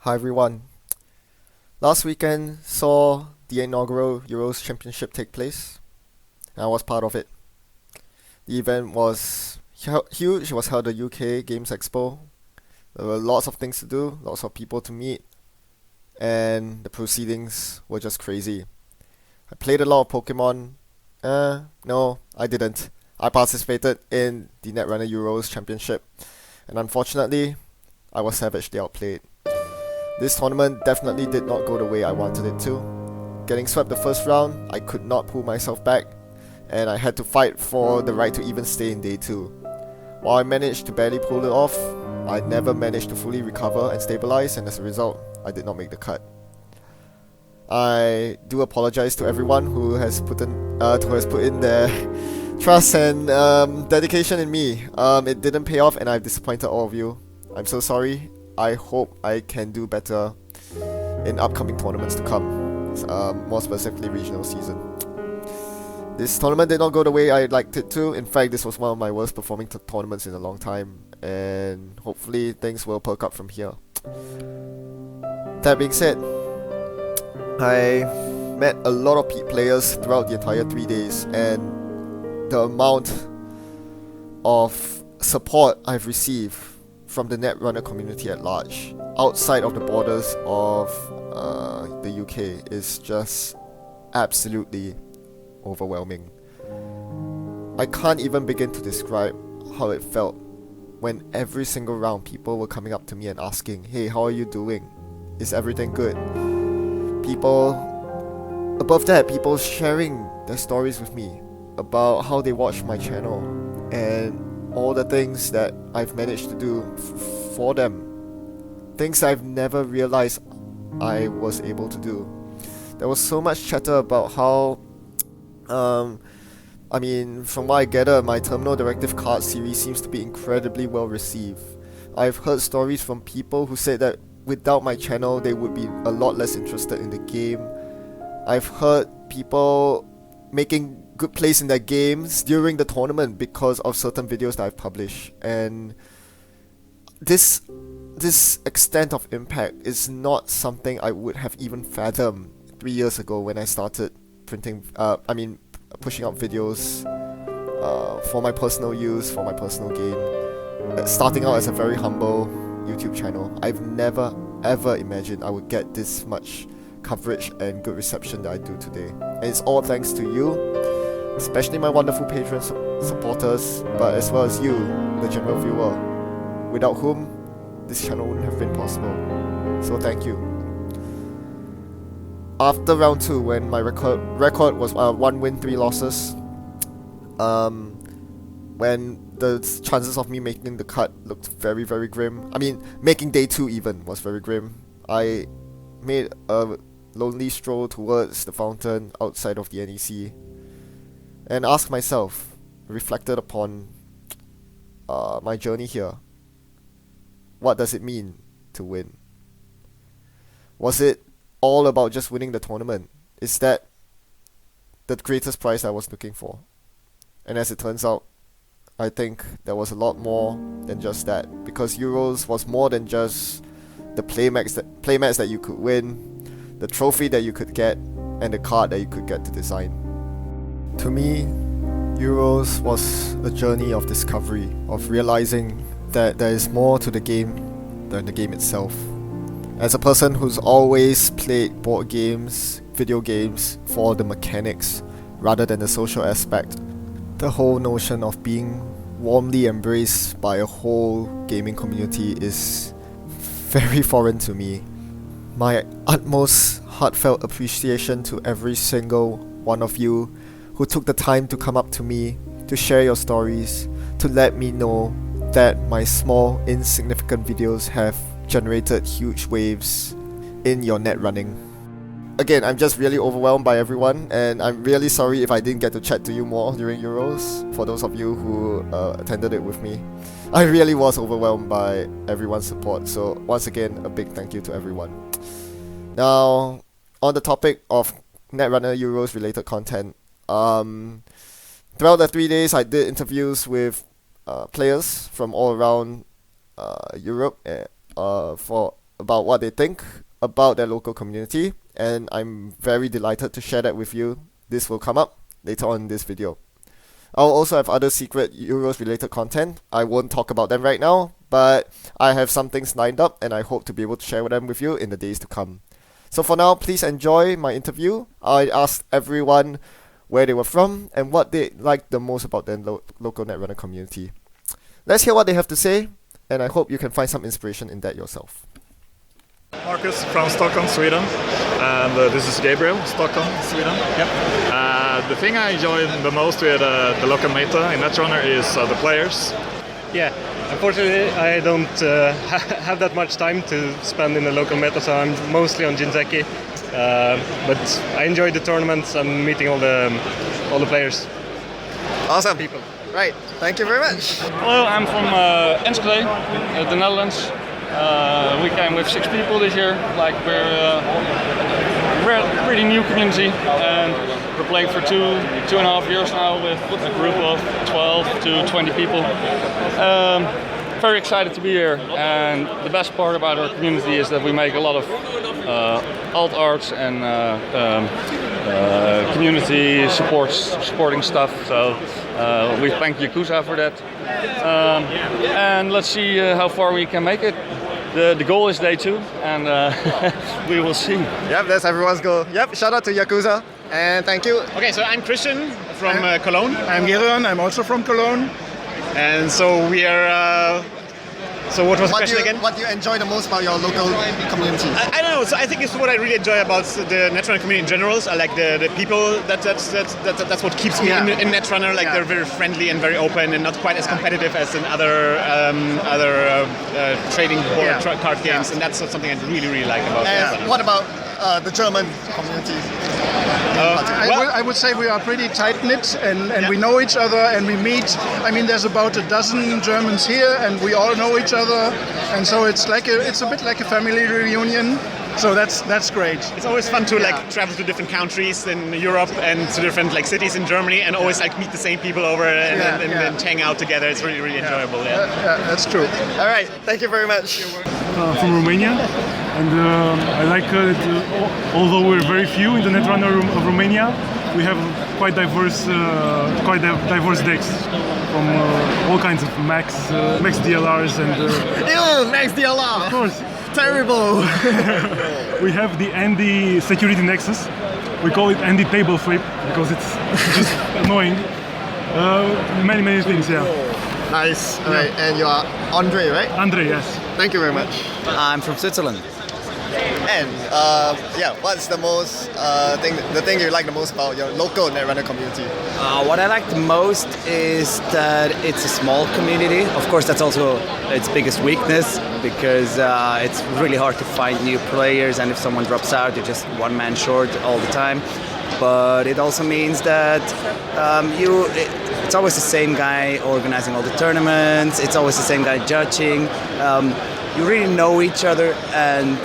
Hi everyone. Last weekend saw the inaugural Euros Championship take place, and I was part of it. The event was huge. It was held at the UK Games Expo. There were lots of things to do, lots of people to meet, and the proceedings were just crazy. I played a lot of Pokemon. No, I didn't. I participated in the Netrunner Euros Championship, and unfortunately, I was savagely outplayed. This tournament definitely did not go the way I wanted it to. Getting swept the first round, I could not pull myself back, and I had to fight for the right to even stay in day 2. While I managed to barely pull it off, I never managed to fully recover and stabilize, and as a result, I did not make the cut. I do apologize to everyone who has put in their trust and dedication in me. It didn't pay off, and I've disappointed all of you. I'm so sorry. I hope I can do better in upcoming tournaments to come, more specifically regional season. This tournament did not go the way I liked it to. In fact, this was one of my worst performing tournaments in a long time, and hopefully things will perk up from here. That being said, I met a lot of players throughout the entire 3 days, and the amount of support I've received from the Netrunner community at large, outside of the borders of the UK, is just absolutely overwhelming. I can't even begin to describe how it felt when every single round people were coming up to me and asking, "Hey, how are you doing? Is everything good?" People sharing their stories with me about how they watch my channel and all the things that I've managed to do for them. Things I've never realized I was able to do. There was so much chatter about how, from what I gather, my Terminal Directive Card series seems to be incredibly well received. I've heard stories from people who said that without my channel, they would be a lot less interested in the game. I've heard people making good plays in their games during the tournament because of certain videos that I've published, and this extent of impact is not something I would have even fathomed 3 years ago when I started pushing out videos for my personal use, for my personal gain, starting out as a very humble YouTube channel. I've never ever imagined I would get this much coverage and good reception that I do today, and it's all thanks to you, especially my wonderful patron supporters, but as well as you, the general viewer, without whom this channel wouldn't have been possible. So thank you. After round 2, when my record was 1 win 3 losses, when the chances of me making the cut looked very, very grim. Making day 2 even was very grim. I made a lonely stroll towards the fountain outside of the NEC and asked myself, reflected upon my journey here, what does it mean to win? Was it all about just winning the tournament? Is that the greatest prize I was looking for? And as it turns out, I think there was a lot more than just that, because Euros was more than just the playmats that you could win, the trophy that you could get, and the card that you could get to design. To me, Euros was a journey of discovery, of realizing that there is more to the game than the game itself. As a person who's always played board games, video games, for the mechanics rather than the social aspect, the whole notion of being warmly embraced by a whole gaming community is very foreign to me. My utmost heartfelt appreciation to every single one of you who took the time to come up to me, to share your stories, to let me know that my small, insignificant videos have generated huge waves in your net running. Again, I'm just really overwhelmed by everyone, and I'm really sorry if I didn't get to chat to you more during Euros, for those of you who attended it with me. I really was overwhelmed by everyone's support, so once again, a big thank you to everyone. Now, on the topic of Netrunner Euros related content, throughout the 3 days I did interviews with players from all around Europe for about what they think about their local community, and I'm very delighted to share that with you. This will come up later on in this video. I'll also have other secret Euros related content. I won't talk about them right now, but I have some things lined up and I hope to be able to share them with you in the days to come. So for now, please enjoy my interview. I asked everyone where they were from and what they liked the most about their local Netrunner community. Let's hear what they have to say, and I hope you can find some inspiration in that yourself. Marcus from Stockholm, Sweden, and this is Gabriel, Stockholm, Sweden. Yep. The thing I enjoy the most with the local meta in Netrunner is the players. Yeah, unfortunately I don't have that much time to spend in the local meta, so I'm mostly on Jinseki. But I enjoy the tournaments and meeting all the players. Awesome. People. Right, thank you very much. Hello, I'm from Enschede, the Netherlands. We came with 6 people this year. Like we're a pretty new community, and we're playing for 2.5 years now with a group of 12 to 20 people. Very excited to be here, and the best part about our community is that we make a lot of alt arts and community supporting stuff. So we thank Yakuza for that, and let's see how far we can make it. The goal is day 2, and we will see. Yep, that's everyone's goal. Yep, shout out to Yakuza, and thank you. Okay, so I'm Christian from Cologne. I'm Geron, I'm also from Cologne. And so we are... so what was the question again? What do you enjoy the most about your local community? I don't know, so I think it's what I really enjoy about the Netrunner community in general. I like the people, that's what keeps me in Netrunner. Like they're very friendly and very open and not quite as competitive as in other trading board card games, and that's something I really like about Netrunner. What about the German community? I would say we are pretty tight-knit and we know each other and we meet. I mean, there's about a dozen Germans here and we all know each other, and so it's a bit like a family reunion. So that's great. It's always fun to like travel to different countries in Europe and to different like cities in Germany and always like meet the same people over and hang out together. It's really enjoyable. Yeah, that's true. All right, thank you very much. From Romania, and I like although we're very few in the Netrunner of Romania, we have quite diverse decks from all kinds of max DLRs and Ew, max DLR. of course. Terrible. We have the Andy Security Nexus. We call it Andy Table Flip because it's just annoying. Many things, yeah. Nice. All right, and you are Andre, right? Andre, yes. Thank you very much. I'm from Switzerland. And what's the most the thing you like the most about your local Netrunner community? What I like the most is that it's a small community. Of course, that's also its biggest weakness because it's really hard to find new players, and if someone drops out, you're just one man short all the time. But it also means that it's always the same guy organizing all the tournaments. It's always the same guy judging. You really know each other, and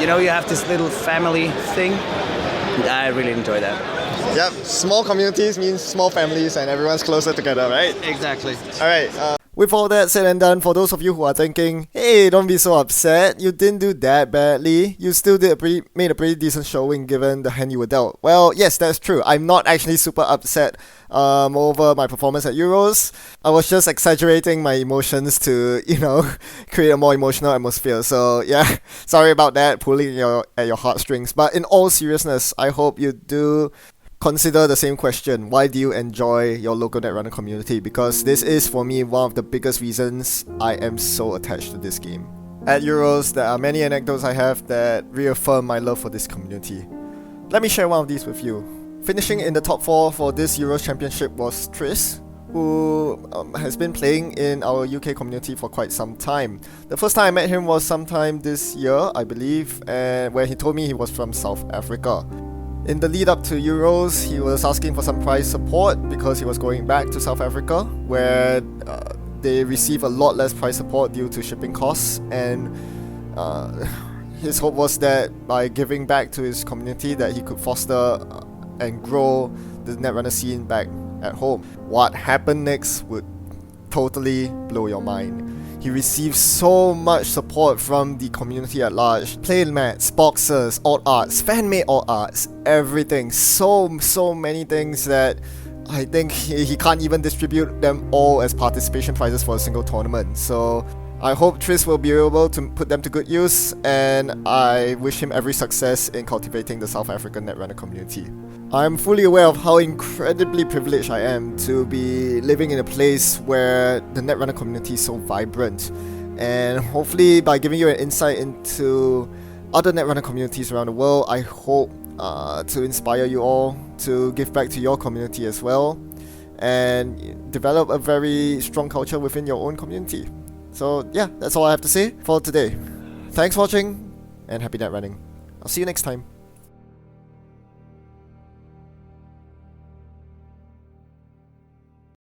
you have this little family thing. I really enjoy that. Yep, small communities means small families and everyone's closer together, right? Exactly. All right. With all that said and done, for those of you who are thinking, hey, don't be so upset, you didn't do that badly, you still made a pretty decent showing given the hand you were dealt. Well, yes, that's true. I'm not actually super upset over my performance at Euros. I was just exaggerating my emotions to, create a more emotional atmosphere. So yeah, sorry about that, pulling at your heartstrings. But in all seriousness, I hope you do consider the same question. Why do you enjoy your local Netrunner community? Because this is for me one of the biggest reasons I am so attached to this game. At Euros, there are many anecdotes I have that reaffirm my love for this community. Let me share one of these with you. Finishing in the top 4 for this Euros championship was Tris, who has been playing in our UK community for quite some time. The first time I met him was sometime this year, I believe, and where he told me he was from South Africa. In the lead up to Euros, he was asking for some prize support because he was going back to South Africa, where they receive a lot less prize support due to shipping costs, and his hope was that by giving back to his community that he could foster and grow the Netrunner scene back at home. What happened next would totally blow your mind. He receives so much support from the community at large. Playmats, boxers, alt arts, fan-made alt arts, everything. So many things that I think he can't even distribute them all as participation prizes for a single tournament. So I hope Tris will be able to put them to good use, and I wish him every success in cultivating the South African Netrunner community. I'm fully aware of how incredibly privileged I am to be living in a place where the Netrunner community is so vibrant, and hopefully by giving you an insight into other Netrunner communities around the world, I hope to inspire you all to give back to your community as well and develop a very strong culture within your own community. So yeah, that's all I have to say for today. Thanks for watching and happy net running. I'll see you next time.